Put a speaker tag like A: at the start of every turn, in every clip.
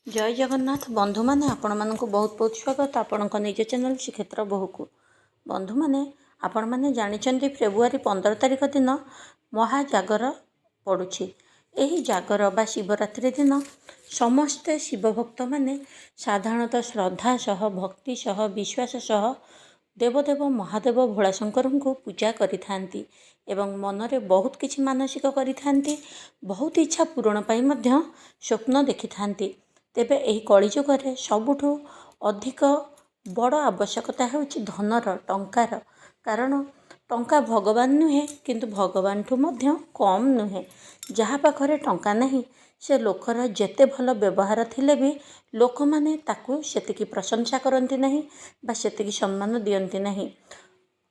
A: जय जगन्नाथ बंधु मैंने आपण मानक बहुत बहुत स्वागत आपण निज चैनल श्रीक्षेत्र बहु को बंधु मैंने आपण मैंने जानते फेब्रुआरी 15 तारिख दिन महाजागर पड़ुछि। यही जागर बा शिवरात्रि दिन समस्ते शिवभक्त मैंने साधारणतः श्रद्धा सह भक्ति सह विश्वास सह देवदेव महादेव भोलाशंकर को पूजा करिथांती एवं मनरे बहुत किछि मानसिक करिथांती। बहुत इच्छा पूरण पाई मध्य स्वप्न देखिथांती। तेबे एही कलिजुगरे सबुठु अधिक बड़ आवश्यकता हेउछि धनर टंकार। कारण टंका भगवान नुहे किंतु भगवान ठू मध्य कम नुहे। जहाँ पाखरे टंका नहीं से लोकर जेते भल व्यवहार थिले भी लोक माने ताकू सेतिकी प्रशंसा करती नहीं बा सेतिकी सम्मान दियंती नहीं।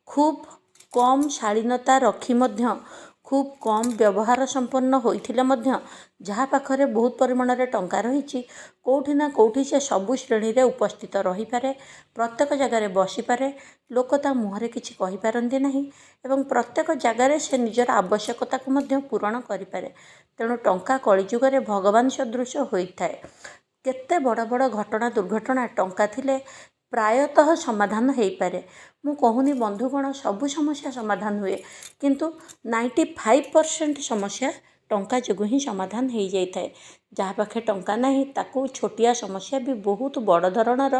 A: खूब कम शालीनता रखी मध्य खूब कम व्यवहार संपन्न होइथिले मध्य जहाँ पाखरे बहुत परिमाण रे टंका रही कोठी ना कोठी से सबु श्रेणी रे उपस्थित रही पारे। प्रत्येक जगार बसी पारे। लोक ता मुहरे किछि कहि पारंती नहीं एवं प्रत्येक जगार से निजर आवश्यकता को मध्य पूरण करि पारे। तेणु टंका कलिजुगरे भगवान सदृश होइथाए। केते बड़ बड़ घटना दुर्घटना टंका थिले प्रायतः समाधान हो पारे। मु कहूनी बंधुगण सबु समस्या समाधान हुए किंतु 95% समस्या टंका जोगु ही समाधान हो जाए। जहाँ पाखे टंका नहीं ताकू छोटिया समस्या भी बहुत बड़ धरणर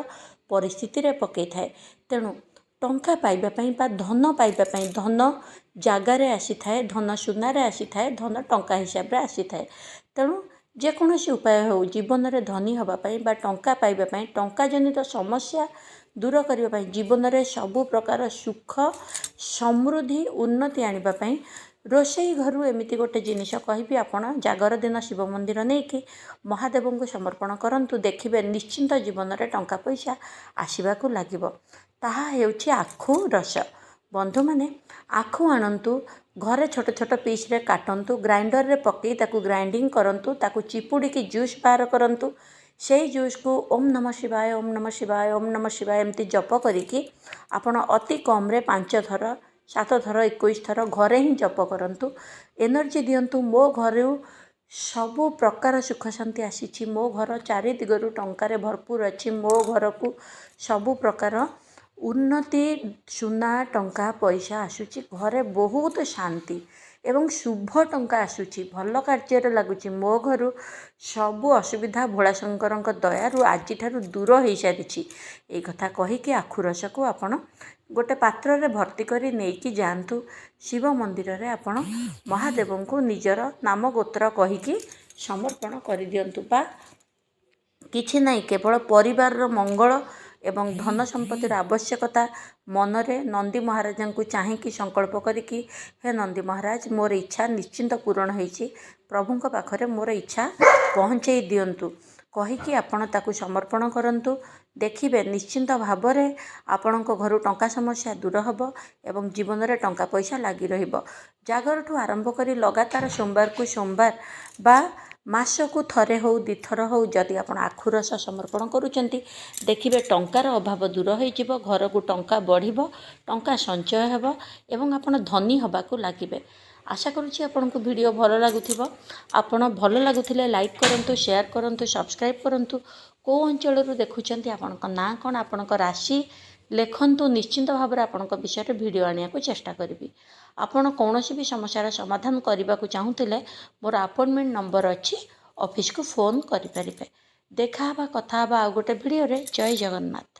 A: परिस्थिति रे पकई थाए। तेणु टंका पाइबा पई बा धन पाइबा पई धन जागारे आसी थाए, धन सुनारे आसी थाए, धन टंका हिसाब रे आसी थाए। तेणु जेकोसी उपाय हो जीवन में धनी होगापाई बा टंका पाइबा टंका जनित समस्या दूर करने जीवन में सबु प्रकार सुख समृद्धि उन्नति आने रोषई घर एमती गोटे जिनिस कहि आपण जागर दिन शिव मंदिर नहीं कि महादेव को समर्पण करंतु देखिबे निश्चिंत जीवन में टंका पैसा आसवाक लगे। ताहा हेउछि आखु रस। बंधु माने आखु आणंतु घरे छोट छोट पीस रे काटंतु ग्राइंडर रे पकई ताकू ग्राइंडिंग करंतु ताकू चिपुड़ी की जूस बाहर करंतु। से जूस को ओम नमः शिवाय ओम नमः शिवाय ओम नमः शिवाय एमती जप करिकी आपण अति कम रे 5 थर 7 थर 21 थर घरे ही जप करंतु। एनर्जी दियंतु मो घरे सबु प्रकार सुख शांति आसीछि। मो घर चारि दिगरु टंकारे भरपूर अछि। मो घर को सबु प्रकार उन्नति सुना टंका पैसा आसुची। घरे बहुत शांति एवं शुभ टंका आसुची। भल कार्य लगुच। मो घर सबु असुविधा भोलाशंकर दयारु आज ठारू दूर हो सारी। ये कथा कहीकि आखु रस को आपण गोटे पात्र रे भर्ती करी नेकी जातु शिव मंदिर रे आपण महादेव को निजर नाम गोत्र कहीकि समर्पण कर दियंतु। बा किछि नहीं केवल परिवार मंगल एवं धन संपत्तिर आवश्यकता मनरे नंदी महाराज को चाहिए संकल्प करिकी हे नंदी महाराज मोर इच्छा निश्चिंत पूरण होईछि। प्रभुंक पाखरे मोर इच्छा पहुँचे दियंतु कहीकि आपण ताकू समर्पण करंतु। देखिबे निश्चिंत भाव में आपण घर टंका समस्या दूर हब एवं जीवन में टंका पैसा लगी रहिबो। जागर ठू आरंभ करी लगातार सोमवार को सोमवार बा मासकू थरे हो दिथर हो जदि आपण आखु रस समर्पण करुचंती देखिबे टंकार अभाव दूर हो घर को टंका बढ़िबो टंका संचय हेबो एवं आपण धनी हबाकू लागिबे। आशा करुच्ची आपन को वीडियो भल लगुथिबो। आपण भल लगुथिले लाइक करंतु शेयर करंतु सब्सक्राइब करंतु। को अंचल देखुचंती आपण ना कौन आपण राशि लेखंतु निश्चिंत भाव में आपण विषय वीडियो आनिया को चेष्टा करी। आपण कौन भी समस्यार समाधान करने को चाहूले मोर अपॉइंटमेंट नंबर अच्छी ऑफिस को फोन करें। देखा कथा आ गोटे वीडियो रे। जय जगन्नाथ।